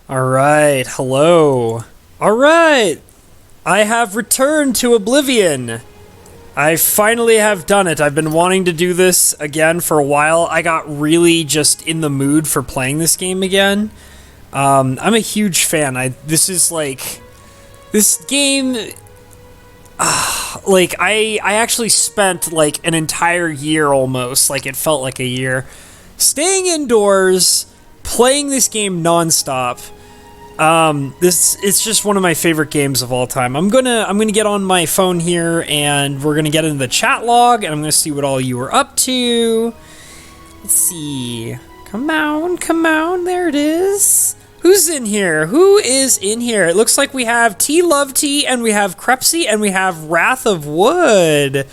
Alright, hello. Alright, I have returned to Oblivion. I finally have done it. I've been wanting to do this again for a while. I got really just in the mood for playing this game again. I'm a huge fan. This game... I actually spent, like, an entire year almost, like, it felt like a year, staying indoors, playing this game nonstop. It's just one of my favorite games of all time. I'm gonna get on my phone here, and we're gonna get into the chat log, and I'm gonna see what all you are up to. Let's see. Come on, there it is. Who's in here? Who is in here? It looks like we have T Love T, and we have Crepsy, and we have Wrath of Wood.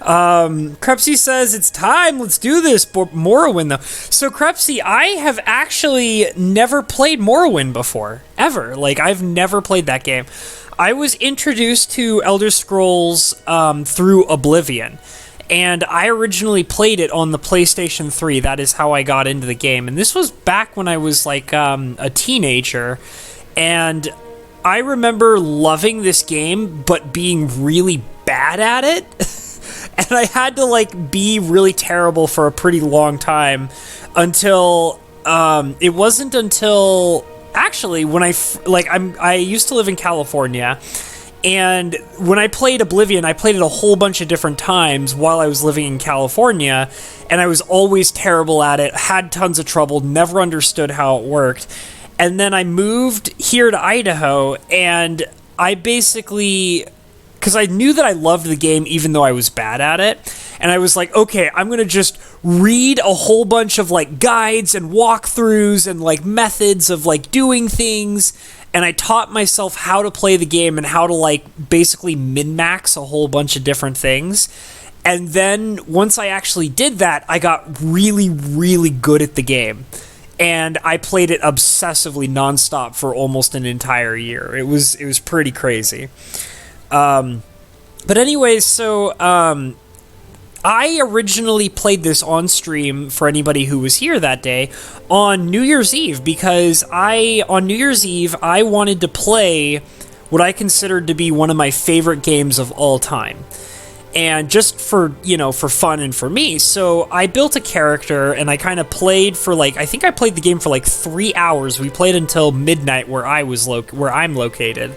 Crepsy says, it's time, let's do this. Morrowind, though. So, Crepsy, I have actually never played Morrowind before. Ever. Like, I've never played that game. I was introduced to Elder Scrolls through Oblivion. And I originally played it on the PlayStation 3. That is how I got into the game. And this was back when I was, like, a teenager. And I remember loving this game, but being really bad at it. And I had to, like, be really terrible for a pretty long time until, it wasn't until, actually, when I used to live in California, and when I played Oblivion, I played it a whole bunch of different times while I was living in California, and I was always terrible at it, had tons of trouble, never understood how it worked. And then I moved here to Idaho, and I basically... because I knew that I loved the game even though I was bad at it. And I was like, okay, I'm going to just read a whole bunch of, like, guides and walkthroughs and, like, methods of, like, doing things. And I taught myself how to play the game and how to, like, basically min-max a whole bunch of different things. And then once I actually did that, I got really, really good at the game. And I played it obsessively nonstop for almost an entire year. It was pretty crazy. But anyways, so, I originally played this on stream for anybody who was here that day on New Year's Eve, because on New Year's Eve, I wanted to play what I considered to be one of my favorite games of all time. And just for fun and for me. So I built a character, and I kind of played for, like, I think I played the game for like 3 hours. We played until midnight where I'm located.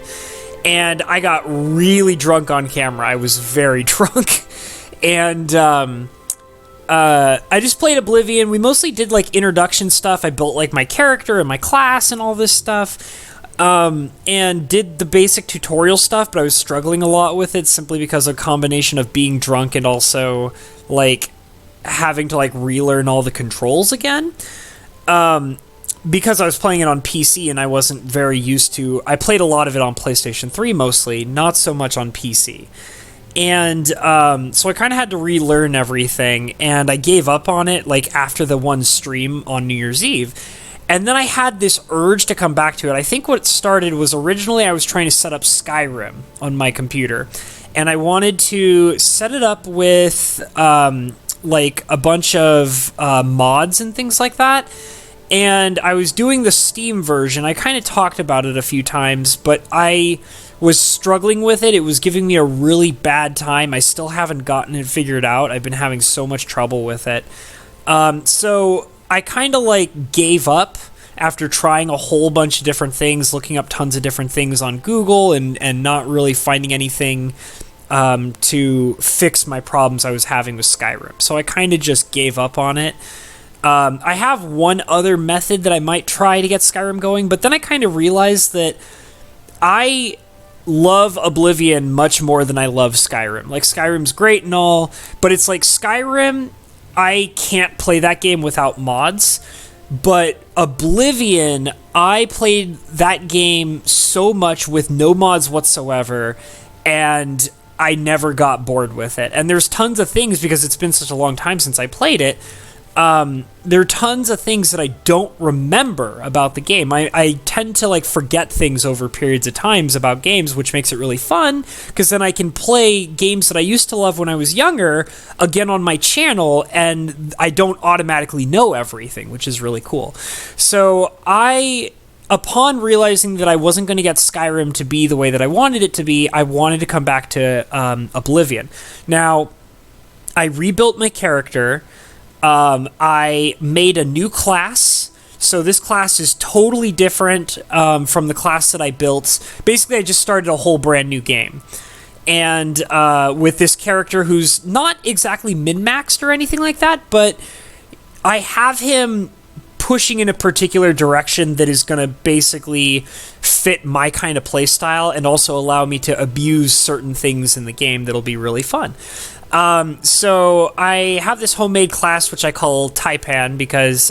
And I got really drunk on camera. I was very drunk. And I just played Oblivion. We mostly did, like, introduction stuff. I built, like, my character and my class and all this stuff. And did the basic tutorial stuff, but I was struggling a lot with it simply because of a combination of being drunk and also, like, having to, like, relearn all the controls again. Because I was playing it on PC and I wasn't very used to... I played a lot of it on PlayStation 3 mostly, not so much on PC. And so I kind of had to relearn everything, and I gave up on it, like, after the one stream on New Year's Eve. And then I had this urge to come back to it. I think what started was originally I was trying to set up Skyrim on my computer. And I wanted to set it up with, like, a bunch of mods and things like that. And I was doing the Steam version. I kind of talked about it a few times, but I was struggling with it. It was giving me a really bad time. I still haven't gotten it figured out. I've been having so much trouble with it. So I kind of, like, gave up after trying a whole bunch of different things, looking up tons of different things on Google, and not really finding anything to fix my problems I was having with Skyrim. So I kind of just gave up on it. I have one other method that I might try to get Skyrim going, but then I kind of realized that I love Oblivion much more than I love Skyrim. Like, Skyrim's great and all, but it's like Skyrim, I can't play that game without mods, but Oblivion, I played that game so much with no mods whatsoever, and I never got bored with it. And there's tons of things, because it's been such a long time since I played it, there are tons of things that I don't remember about the game. I tend to, like, forget things over periods of times about games, which makes it really fun, because then I can play games that I used to love when I was younger again on my channel, and I don't automatically know everything, which is really cool. So I upon realizing that I wasn't going to get Skyrim to be the way that I wanted it to be, I wanted to come back to Oblivion. Now, I rebuilt my character. I made a new class. So this class is totally different from the class that I built. Basically, I just started a whole brand new game. And with this character who's not exactly min-maxed or anything like that, but I have him pushing in a particular direction that is going to basically fit my kind of playstyle and also allow me to abuse certain things in the game that'll be really fun. So I have this homemade class which I call Taipan because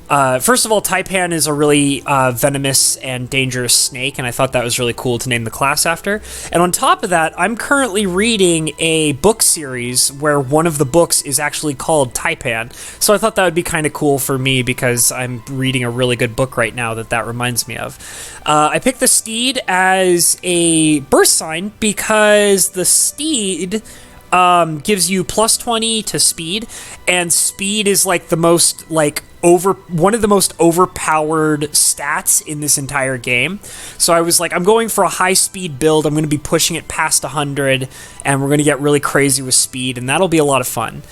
first of all, Taipan is a really venomous and dangerous snake, and I thought that was really cool to name the class after. And on top of that, I'm currently reading a book series where one of the books is actually called Taipan. So I thought that would be kind of cool for me because I'm reading a really good book right now that reminds me of. I picked the steed as a birth sign because the steed gives you plus 20 to speed, and speed is like the most one of the most overpowered stats in this entire game. So I was like, I'm going for a high speed build. I'm going to be pushing it past 100, and we're going to get really crazy with speed, and that'll be a lot of fun.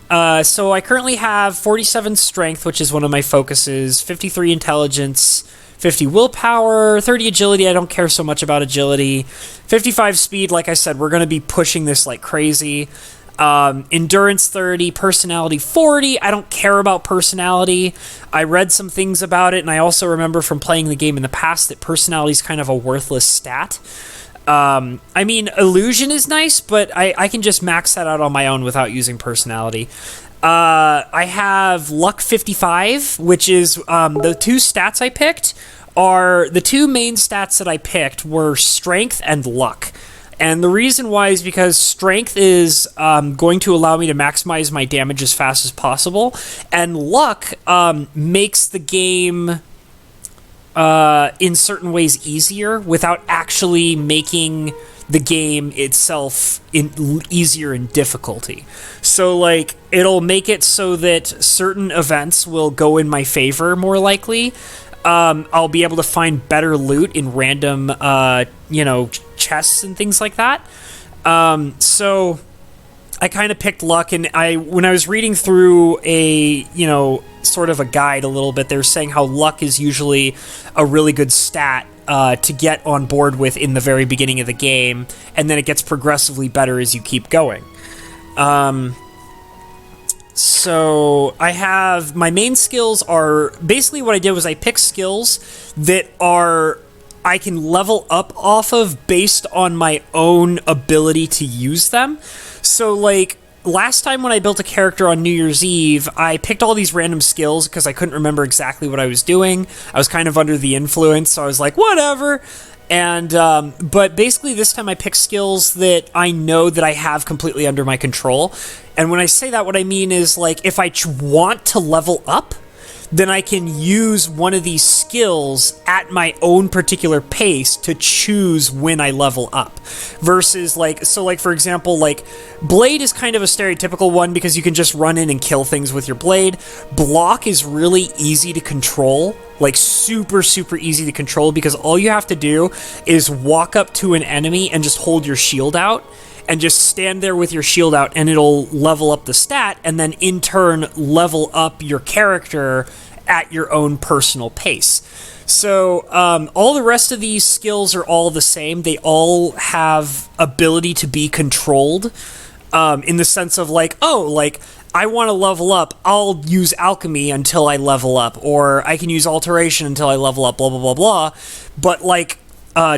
So I currently have 47 strength, which is one of my focuses, 53 intelligence, 50 willpower, 30 agility. I don't care so much about agility. 55 speed, like I said, we're going to be pushing this like crazy. Endurance 30, personality 40. I don't care about personality. I read some things about it, and I also remember from playing the game in the past that personality is kind of a worthless stat. I mean, illusion is nice, but I can just max that out on my own without using personality. I have luck 55, which is the two stats I picked are the two main stats that I picked were strength and luck. And the reason why is because strength is going to allow me to maximize my damage as fast as possible, and luck makes the game in certain ways easier without actually making the game itself easier in difficulty. So like it'll make it so that certain events will go in my favor more likely. I'll be able to find better loot in random chests and things like that. So I kind of picked luck, and when I was reading through a sort of a guide a little bit, they were saying how luck is usually a really good stat to get on board with in the very beginning of the game, and then it gets progressively better as you keep going. So I have my main skills are basically what I did was I picked skills that I can level up off of based on my own ability to use them. So like last time when I built a character on New Year's Eve, I picked all these random skills because I couldn't remember exactly what I was doing. I was kind of under the influence, so I was like, whatever. And but basically this time I picked skills that I know that I have completely under my control. And when I say that, what I mean is like if I want to level up, then I can use one of these skills at my own particular pace to choose when I level up. Versus for example, like Blade is kind of a stereotypical one because you can just run in and kill things with your blade. Block is really easy to control, like super, super easy to control because all you have to do is walk up to an enemy and just hold your shield out. And just stand there with your shield out, and it'll level up the stat, and then in turn level up your character at your own personal pace. So all the rest of these skills are all the same. They all have ability to be controlled in the sense of like, I want to level up, I'll use alchemy until I level up, or I can use alteration until I level up, blah, blah, blah, blah. But like,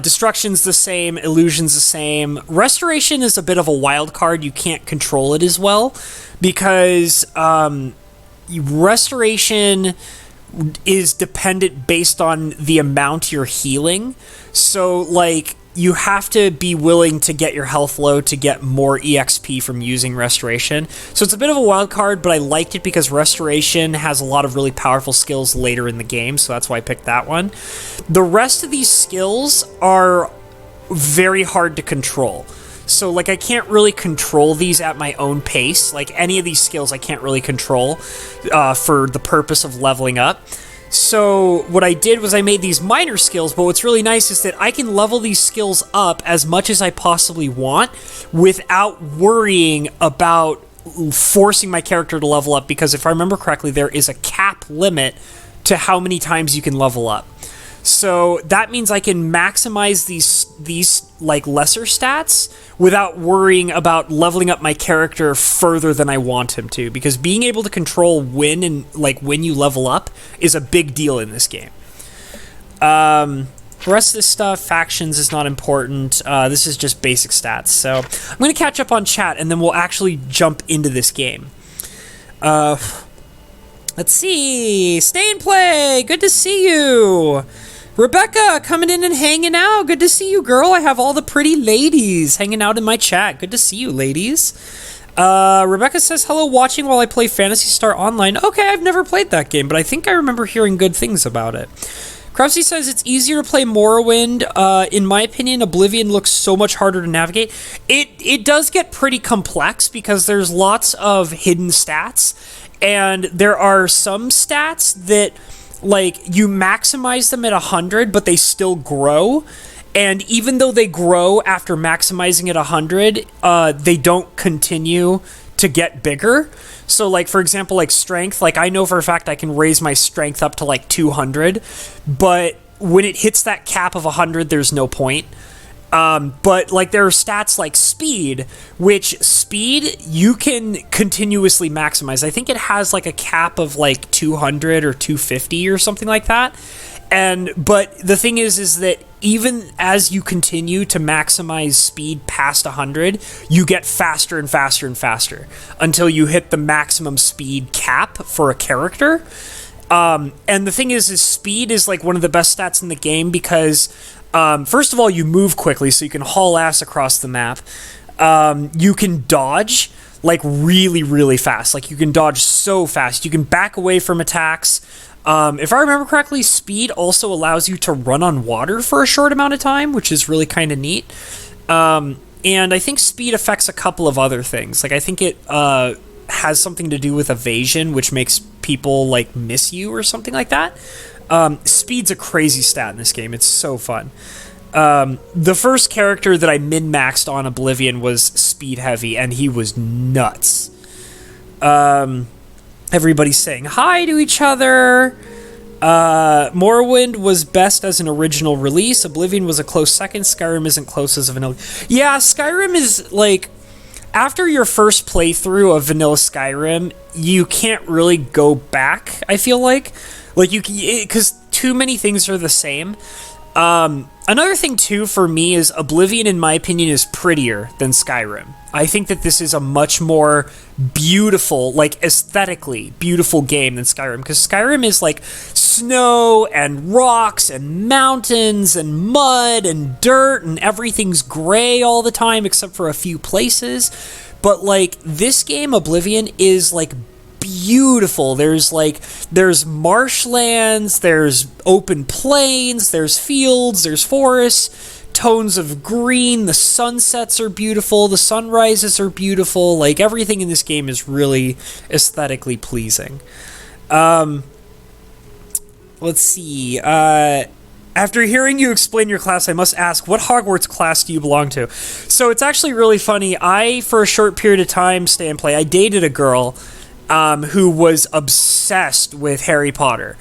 destruction's the same, illusion's the same. Restoration is a bit of a wild card. You can't control it as well because restoration is dependent based on the amount you're healing. So like you have to be willing to get your health low to get more EXP from using restoration. So it's a bit of a wild card, but I liked it because restoration has a lot of really powerful skills later in the game, so that's why I picked that one. The rest of these skills are very hard to control. So like I can't really control these at my own pace. Like any of these skills I can't really control for the purpose of leveling up. So what I did was I made these minor skills, but what's really nice is that I can level these skills up as much as I possibly want without worrying about forcing my character to level up, because if I remember correctly, there is a cap limit to how many times you can level up. So that means I can maximize these like lesser stats without worrying about leveling up my character further than I want him to, because being able to control when you level up is a big deal in this game. The rest of this stuff, factions, is not important. This is just basic stats. So I'm going to catch up on chat, and then we'll actually jump into this game. Let's see. Stay and play. Good to see you. Rebecca, coming in and hanging out. Good to see you, girl. I have all the pretty ladies hanging out in my chat. Good to see you, ladies. Rebecca says, hello, watching while I play Phantasy Star Online. Okay, I've never played that game, but I think I remember hearing good things about it. Krusty says, it's easier to play Morrowind. In my opinion, Oblivion looks so much harder to navigate. It does get pretty complex because there's lots of hidden stats, and there are some stats that, like, you maximize them at 100, but they still grow. And even though they grow after maximizing at 100, they don't continue to get bigger. So, like, for example, like strength, like I know for a fact I can raise my strength up to like 200, but when it hits that cap of 100, there's no point. But like there are stats like speed, which speed you can continuously maximize. I think it has like a cap of like 200 or 250 or something like that. But the thing is that even as you continue to maximize speed past 100, you get faster and faster and faster until you hit the maximum speed cap for a character. And the thing is speed is like one of the best stats in the game because first of all, you move quickly, so you can haul ass across the map. You can dodge like really, really fast. Like you can dodge so fast. You can back away from attacks. If I remember correctly, speed also allows you to run on water for a short amount of time, which is really kind of neat. And I think speed affects a couple of other things. Like I think it has something to do with evasion, which makes people like miss you or something like that. Speed's a crazy stat in this game. It's so fun. The first character that I min-maxed on Oblivion was Speed Heavy, and he was nuts. Everybody's saying hi to each other. Morrowind was best as an original release. Oblivion was a close second. Skyrim isn't close as a vanilla. Yeah, Skyrim is like, after your first playthrough of vanilla Skyrim, you can't really go back, I feel like. Like, because too many things are the same. Another thing, too, for me is Oblivion, in my opinion, is prettier than Skyrim. I think that this is a much more beautiful, like, aesthetically beautiful game than Skyrim, because Skyrim is, like, snow and rocks and mountains and mud and dirt and everything's gray all the time except for a few places. But, like, this game, Oblivion, is, like, beautiful. There's marshlands, there's open plains, there's fields, there's forests, tones of green, the sunsets are beautiful, the sunrises are beautiful, like everything in this game is really aesthetically pleasing. Let's see, after hearing you explain your class, I must ask, what Hogwarts class do you belong to? So it's actually really funny. I, for a short period of time, stay and play, I dated a girl who was obsessed with Harry Potter.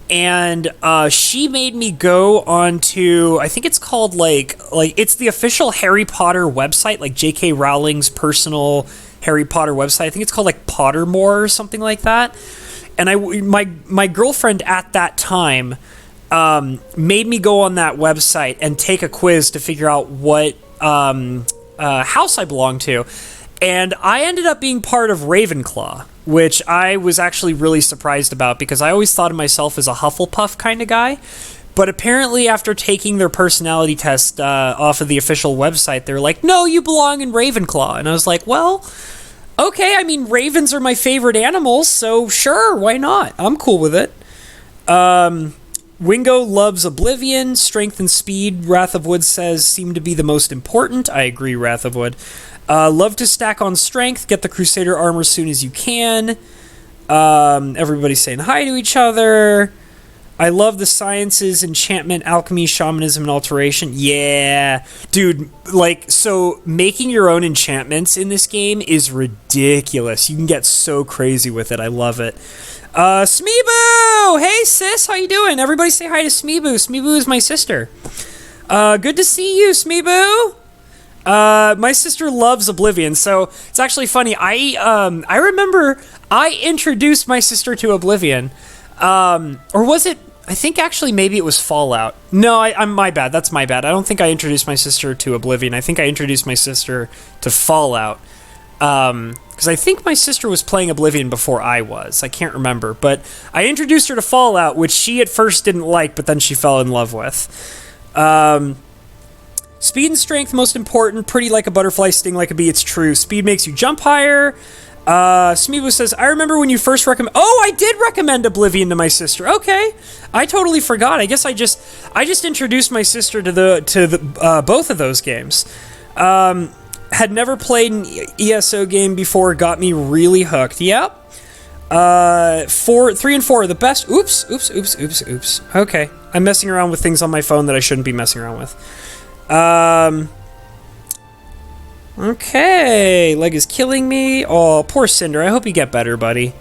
And she made me go onto, I think it's called like it's the official Harry Potter website, like J.K. Rowling's personal Harry Potter website. I think it's called like Pottermore or something like that. And my girlfriend at that time made me go on that website and take a quiz to figure out what house I belonged to. And I ended up being part of Ravenclaw, which I was actually really surprised about because I always thought of myself as a Hufflepuff kind of guy. But apparently after taking their personality test off of the official website, they're like, no, you belong in Ravenclaw. And I was like, well, okay, I mean, ravens are my favorite animals, so sure, why not? I'm cool with it. Wingo loves Oblivion. Strength and speed, Wrath of Wood says, seem to be the most important. I agree, Wrath of Wood. Love to stack on strength. Get the Crusader armor as soon as you can. Everybody's saying hi to each other. I love the sciences, enchantment, alchemy, shamanism, and alteration. Yeah. Dude, like, so making your own enchantments in this game is ridiculous. You can get so crazy with it. I love it. Smeeboo! Hey, sis, how you doing? Everybody say hi to Smeeboo. Smeeboo is my sister. Good to see you, Smeeboo. My sister loves Oblivion, so it's actually funny. I remember I introduced my sister to Oblivion. Or was it... I think actually maybe it was Fallout. No, I'm my bad. That's my bad. I don't think I introduced my sister to Oblivion. I think I introduced my sister to Fallout. Because I think my sister was playing Oblivion before I was. I can't remember. But I introduced her to Fallout, which she at first didn't like, but then she fell in love with. Speed and strength, most important. Pretty like a butterfly, sting like a bee. It's true. Speed makes you jump higher. Smeebo says, I remember when you first recommend... Oh, I did recommend Oblivion to my sister. Okay. I totally forgot. I guess I just introduced my sister to the both of those games. Had never played an ESO game before. Got me really hooked. Yep. 3 and 4 are the best. Oops. Okay. I'm messing around with things on my phone that I shouldn't be messing around with. Okay, leg is killing me. Oh, poor Cinder. I hope you get better, buddy.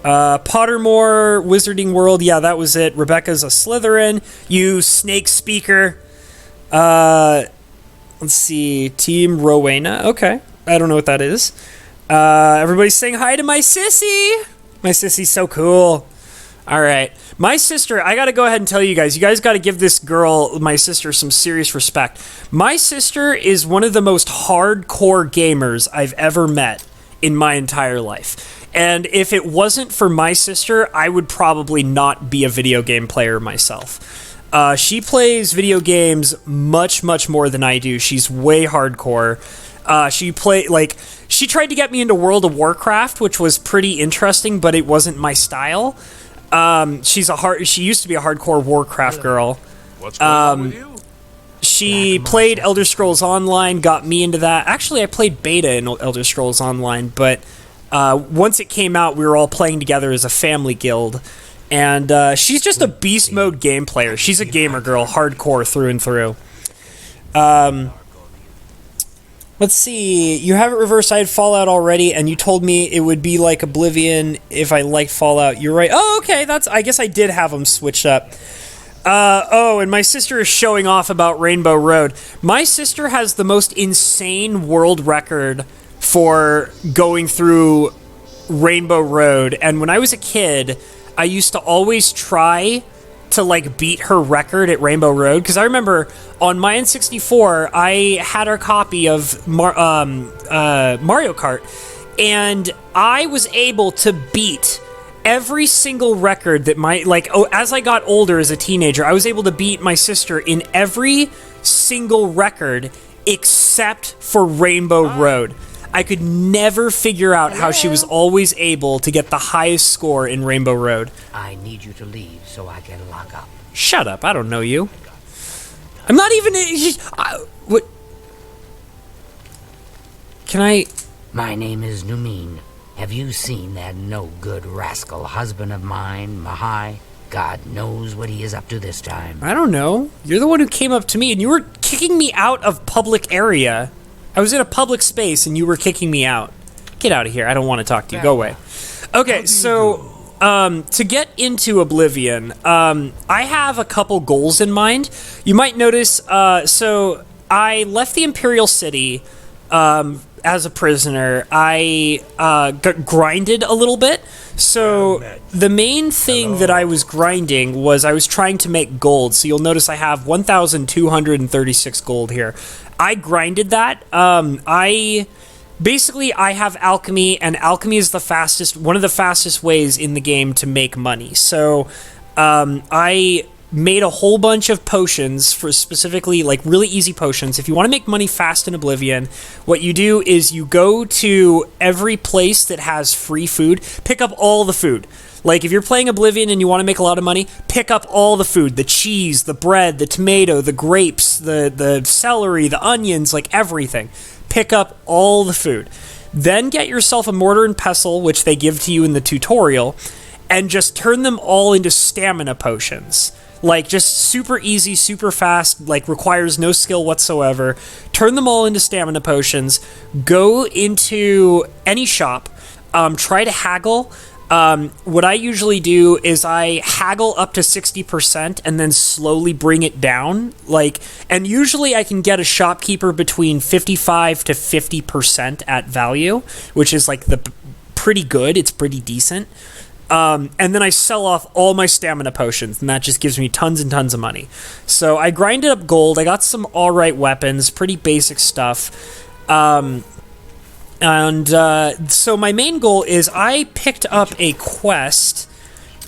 Pottermore, Wizarding World. Yeah, that was it. Rebecca's a Slytherin. You snake speaker. Let's see. Team Rowena. Okay. I don't know what that is. Everybody's saying hi to my sissy. My sissy's so cool. All right. My sister, I got to go ahead and tell you guys got to give this girl, my sister, some serious respect. My sister is one of the most hardcore gamers I've ever met in my entire life. And if it wasn't for my sister, I would probably not be a video game player myself. She plays video games much, much more than I do. She's way hardcore. She tried to get me into World of Warcraft, which was pretty interesting, but it wasn't my style. She used to be a hardcore Warcraft girl. What's going on with you? She played Elder Scrolls Online, got me into that. Actually, I played beta in Elder Scrolls Online, but once it came out, we were all playing together as a family guild. And she's just a beast mode game player. She's a gamer girl, hardcore through and through. Let's see. You have it reversed. I had Fallout already, and you told me it would be like Oblivion if I liked Fallout. You're right. Oh, okay. I guess I did have them switched up. And my sister is showing off about Rainbow Road. My sister has the most insane world record for going through Rainbow Road, and when I was a kid, I used to always try to beat her record at Rainbow Road, because I remember on my N64 I had her copy of Mario Kart, and I was able to beat every single record that as I got older as a teenager, I was able to beat my sister in every single record except for Rainbow Road. I could never figure out how she was always able to get the highest score in Rainbow Road. I need you to leave so I can lock up. Shut up, I don't know you. I'm not even... what? Can I... My name is Numin. Have you seen that no-good rascal husband of mine, Mahai? God knows what he is up to this time. I don't know. You're the one who came up to me and you were kicking me out of public area. I was in a public space and you were kicking me out. Get out of here. I don't want to talk to you. Go away. Okay, so to get into Oblivion, I have a couple goals in mind. You might notice, so I left the Imperial City as a prisoner. I got grinded a little bit. So the main thing that I was grinding was I was trying to make gold. So you'll notice I have 1,236 gold here. I grinded that. I have alchemy, and alchemy is one of the fastest ways in the game to make money. So I made a whole bunch of potions for specifically really easy potions. If you want to make money fast in Oblivion, what you do is you go to every place that has free food, pick up all the food. Like, if you're playing Oblivion and you want to make a lot of money, pick up all the food. The cheese, the bread, the tomato, the grapes, the celery, the onions, everything. Pick up all the food. Then get yourself a mortar and pestle, which they give to you in the tutorial, and just turn them all into stamina potions. Like, just super easy, super fast, like, requires no skill whatsoever. Turn them all into stamina potions. Go into any shop. Try to haggle. What I usually do is I haggle up to 60% and then slowly bring it down. Like, and usually I can get a shopkeeper between 55 to 50% at value, which is, like, pretty good. It's pretty decent. And then I sell off all my stamina potions, and that just gives me tons and tons of money. So I grinded up gold. I got some alright weapons, pretty basic stuff. So my main goal is I picked up a quest.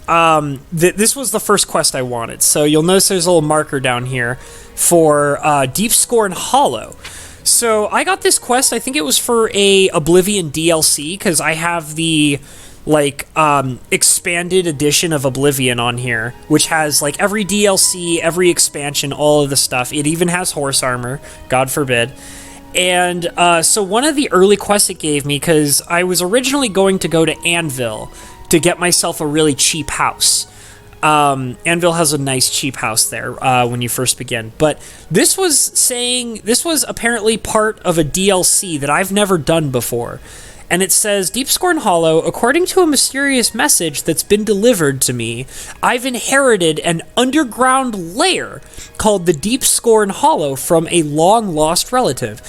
This was the first quest I wanted. So you'll notice there's a little marker down here for Deep Scorn Hollow. So I got this quest. I think it was for a Oblivion DLC, because I have the expanded edition of Oblivion on here, which has like every DLC, every expansion, all of the stuff. It even has horse armor, God forbid. And so one of the early quests it gave me, because I was originally going to go to Anvil to get myself a really cheap house. Anvil has a nice cheap house there when you first begin. But this was apparently part of a DLC that I've never done before. And it says, Deep Scorn Hollow, according to a mysterious message that's been delivered to me, I've inherited an underground lair called the Deep Scorn Hollow from a long-lost relative.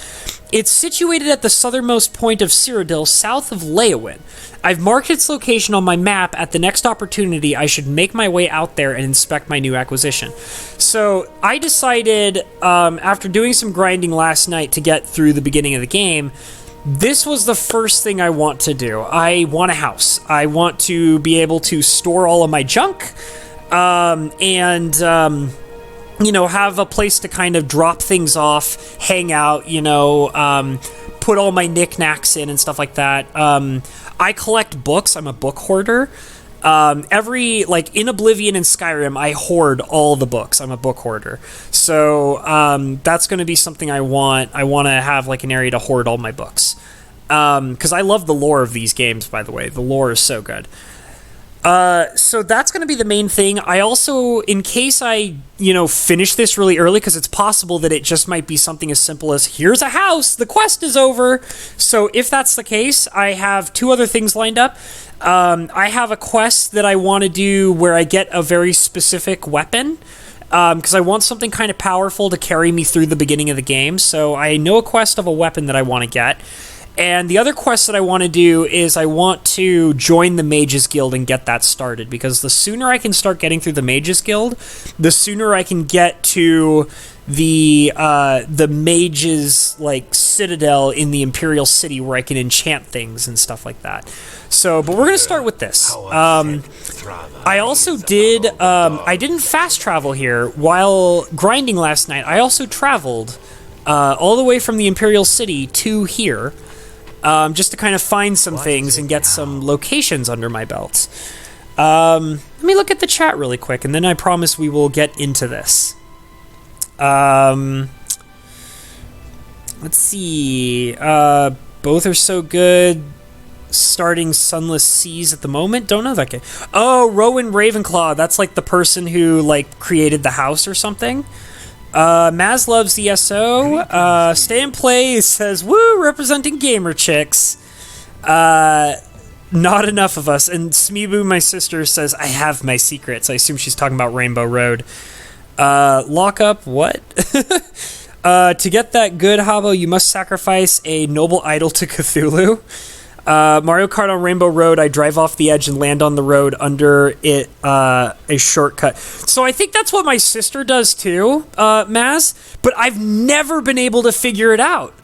It's situated at the southernmost point of Cyrodiil, south of Leowin. I've marked its location on my map. At the next opportunity, I should make my way out there and inspect my new acquisition. So I decided, after doing some grinding last night to get through the beginning of the game, this was the first thing I want to do. I want a house. I want to be able to store all of my junk, and have a place to kind of drop things off, hang out, put all my knickknacks in and stuff like that. I collect books. I'm a book hoarder. In Oblivion and Skyrim, I hoard all the books. I'm a book hoarder. So, that's going to be something I want. I want to have, like, an area to hoard all my books. Because I love the lore of these games, by the way. The lore is so good. So that's going to be the main thing. I also, in case I, finish this really early, because it's possible that it just might be something as simple as, here's a house, the quest is over. So if that's the case, I have two other things lined up. I have a quest that I want to do where I get a very specific weapon, because I want something kind of powerful to carry me through the beginning of the game. So I know a quest of a weapon that I want to get. And the other quest that I want to do is I want to join the Mages Guild and get that started, because the sooner I can start getting through the Mages Guild, the sooner I can get to the Mages Citadel in the Imperial City, where I can enchant things and stuff like that. So, but we're going to start with this. I also did, I didn't fast travel here while grinding last night. I also traveled all the way from the Imperial City to here, just to kind of find some things and get some locations under my belt. Let me look at the chat really quick, and then I promise we will get into this. Let's see. Both are so good. Starting Sunless Seas at the moment. Don't know that guy. Oh, Rowan Ravenclaw. That's like the person who created the house or something. Maz loves ESO. Stay and Play says, woo, representing gamer chicks. Not enough of us. And Smeeboo, my sister, says, I have my secrets. I assume she's talking about Rainbow Road. Lockup, what? To get that good Habbo, you must sacrifice a noble idol to Cthulhu. Mario Kart on Rainbow Road, I drive off the edge and land on the road under it, a shortcut. So I think that's what my sister does too, Maz, but I've never been able to figure it out.